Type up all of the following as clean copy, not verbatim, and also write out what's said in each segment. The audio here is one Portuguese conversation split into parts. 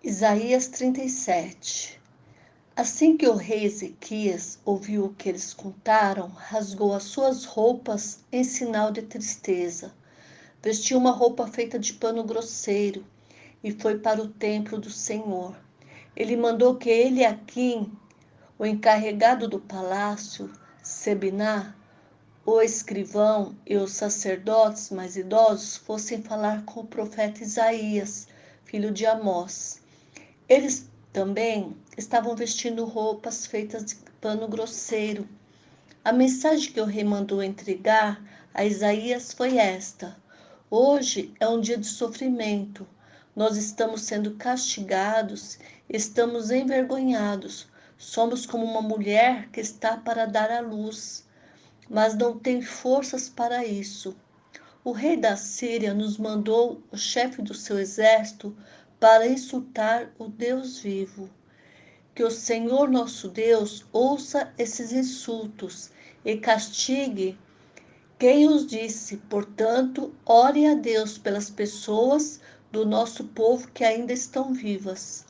Isaías 37. Assim que o rei Ezequias ouviu o que eles contaram, rasgou as suas roupas em sinal de tristeza. Vestiu uma roupa feita de pano grosseiro e foi para o templo do Senhor. Ele mandou que Eliaquim, o encarregado do palácio, Sebiná, o escrivão e os sacerdotes mais idosos fossem falar com o profeta Isaías, filho de Amós. Eles também estavam vestindo roupas feitas de pano grosseiro. A mensagem que o rei mandou entregar a Isaías foi esta: Hoje é um dia de sofrimento. Nós estamos sendo castigados, estamos envergonhados. Somos como uma mulher que está para dar à luz, mas não tem forças para isso. O rei da Síria nos mandou o chefe do seu exército para insultar o Deus vivo. Que o Senhor nosso Deus ouça esses insultos e castigue quem os disse. Portanto, ore a Deus pelas pessoas do nosso povo que ainda estão vivas.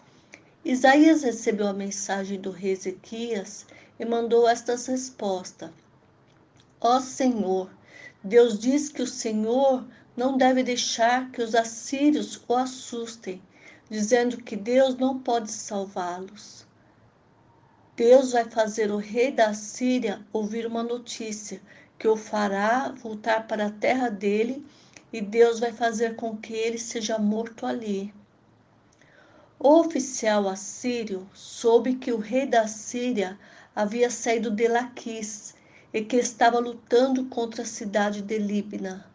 Isaías recebeu a mensagem do rei Ezequias e mandou estas respostas. Ó Senhor, Deus diz que o Senhor não deve deixar que os assírios o assustem, dizendo que Deus não pode salvá-los. Deus vai fazer o rei da Síria ouvir uma notícia que o fará voltar para a terra dele, e Deus vai fazer com que ele seja morto ali. O oficial assírio soube que o rei da Síria havia saído de Laquis e que estava lutando contra a cidade de Líbna.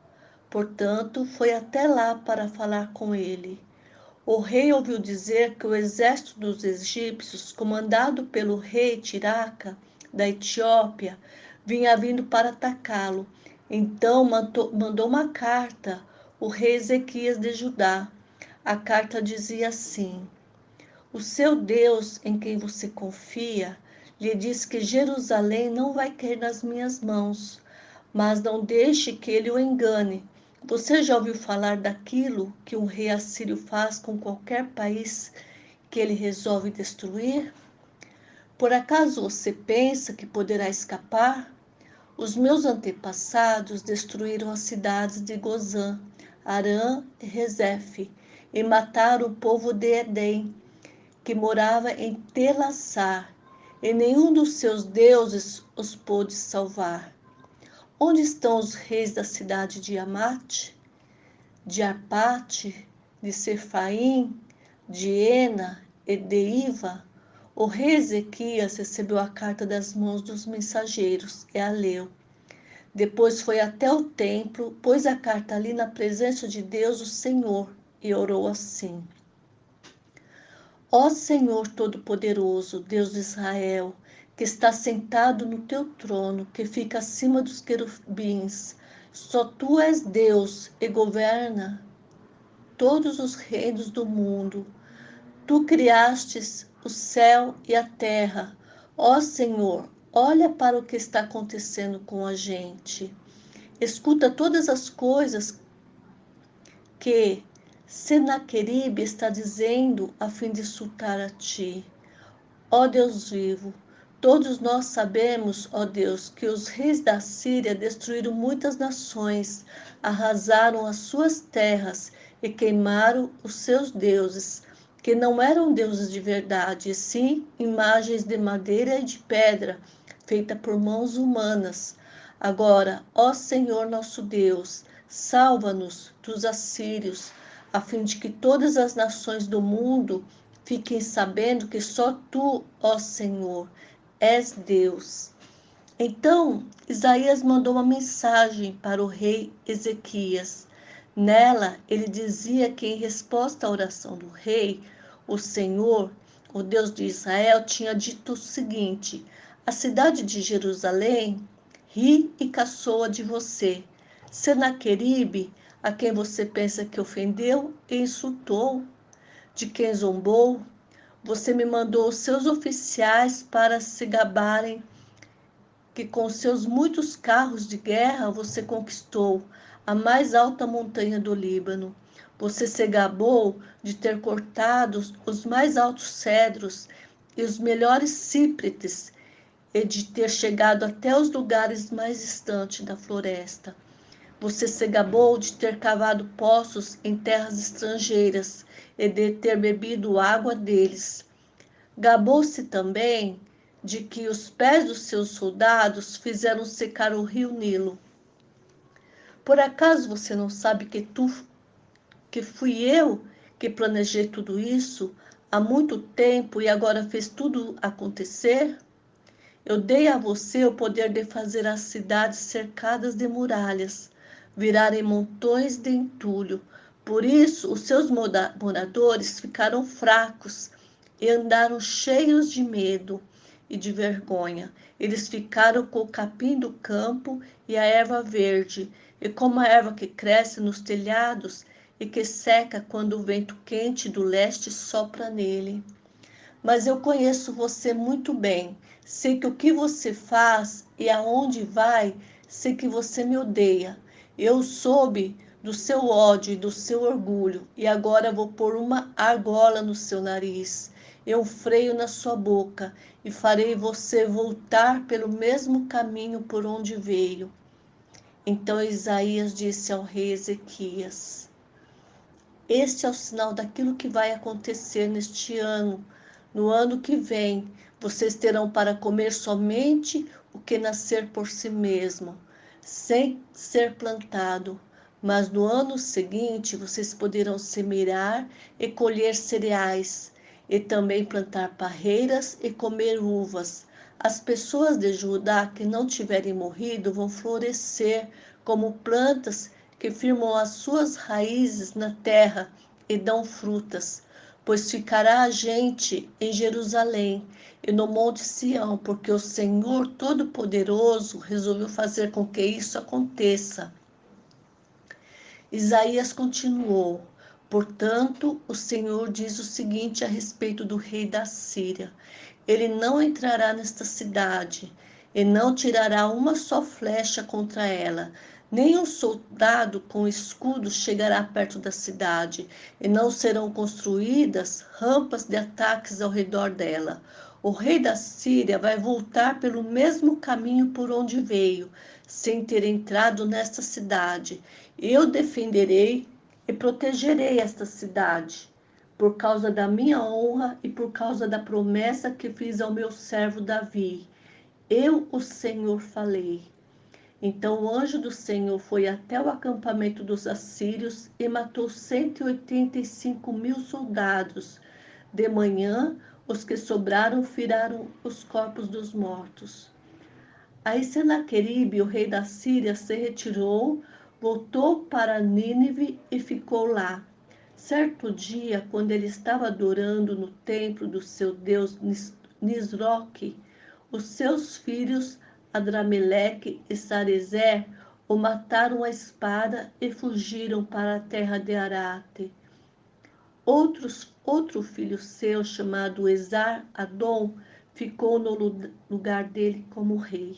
Portanto, foi até lá para falar com ele. O rei ouviu dizer que o exército dos egípcios, comandado pelo rei Tiraca, da Etiópia, vinha vindo para atacá-lo. Então mandou uma carta ao rei Ezequias de Judá. A carta dizia assim: O seu Deus, em quem você confia, lhe diz que Jerusalém não vai cair nas minhas mãos, mas não deixe que ele o engane. Você já ouviu falar daquilo que um rei assírio faz com qualquer país que ele resolve destruir? Por acaso você pensa que poderá escapar? Os meus antepassados destruíram as cidades de Gozã, Arã e Rezefe, e mataram o povo de Edém, que morava em Telassar, e nenhum dos seus deuses os pôde salvar. Onde estão os reis da cidade de Amate, de Arpate, de Sefaim, de Ena e de Iva? O rei Ezequias recebeu a carta das mãos dos mensageiros e a leu. Depois foi até o templo, pôs a carta ali na presença de Deus, o Senhor, e orou assim: Ó Senhor Todo-Poderoso, Deus de Israel, que está sentado no teu trono, que fica acima dos querubins, só tu és Deus e governa todos os reinos do mundo. Tu criastes o céu e a terra. Ó Senhor, olha para o que está acontecendo com a gente. Escuta todas as coisas que Senaqueribe está dizendo a fim de insultar a ti. Ó Deus vivo, todos nós sabemos, ó Deus, que os reis da Síria destruíram muitas nações, arrasaram as suas terras e queimaram os seus deuses, que não eram deuses de verdade, e sim imagens de madeira e de pedra, feitas por mãos humanas. Agora, ó Senhor nosso Deus, salva-nos dos assírios, a fim de que todas as nações do mundo fiquem sabendo que só tu, ó Senhor, és Deus. Então, Isaías mandou uma mensagem para o rei Ezequias. Nela, ele dizia que, em resposta à oração do rei, o Senhor, o Deus de Israel, tinha dito o seguinte: a cidade de Jerusalém ri e caçoa de você. Senaqueribe, a quem você pensa que ofendeu e insultou, de quem zombou, você me mandou os seus oficiais para se gabarem que com seus muitos carros de guerra você conquistou a mais alta montanha do Líbano. Você se gabou de ter cortado os mais altos cedros e os melhores cípretes e de ter chegado até os lugares mais distantes da floresta. Você se gabou de ter cavado poços em terras estrangeiras e de ter bebido água deles. Gabou-se também de que os pés dos seus soldados fizeram secar o rio Nilo. Por acaso você não sabe que fui eu que planejei tudo isso há muito tempo e agora fez tudo acontecer? Eu dei a você o poder de fazer as cidades cercadas de muralhas virarem montões de entulho. Por isso, os seus moradores ficaram fracos e andaram cheios de medo e de vergonha. Eles ficaram com o capim do campo e a erva verde, e como a erva que cresce nos telhados e que seca quando o vento quente do leste sopra nele. Mas eu conheço você muito bem. Sei que o que você faz e aonde vai, sei que você me odeia. Eu soube do seu ódio e do seu orgulho, e agora vou pôr uma argola no seu nariz, e um freio na sua boca, e farei você voltar pelo mesmo caminho por onde veio. Então Isaías disse ao rei Ezequias: Este é o sinal daquilo que vai acontecer neste ano. No ano que vem, vocês terão para comer somente o que nascer por si mesmo, sem ser plantado. Mas no ano seguinte, vocês poderão semear e colher cereais, e também plantar parreiras e comer uvas. As pessoas de Judá que não tiverem morrido vão florescer como plantas que firmam as suas raízes na terra e dão frutas, pois ficará a gente em Jerusalém e no Monte Sião, porque o Senhor Todo-Poderoso resolveu fazer com que isso aconteça. Isaías continuou: Portanto, o Senhor diz o seguinte a respeito do rei da Síria: Ele não entrará nesta cidade e não tirará uma só flecha contra ela. Nem um soldado com escudo chegará perto da cidade, e não serão construídas rampas de ataques ao redor dela. O rei da Síria vai voltar pelo mesmo caminho por onde veio, sem ter entrado nesta cidade. Eu defenderei e protegerei esta cidade, por causa da minha honra e por causa da promessa que fiz ao meu servo Davi. Eu, o Senhor, falei. Então o anjo do Senhor foi até o acampamento dos assírios e matou 185.000 soldados. De manhã, os que sobraram viraram os corpos dos mortos. Aí Senaqueribe, o rei da Síria, se retirou, voltou para Nínive e ficou lá. Certo dia, quando ele estava adorando no templo do seu deus Nisroque, os seus filhos Adrameleque e Sarezer o mataram à espada e fugiram para a terra de Arate. Outro filho seu, chamado Esar-Adom, ficou no lugar dele como rei.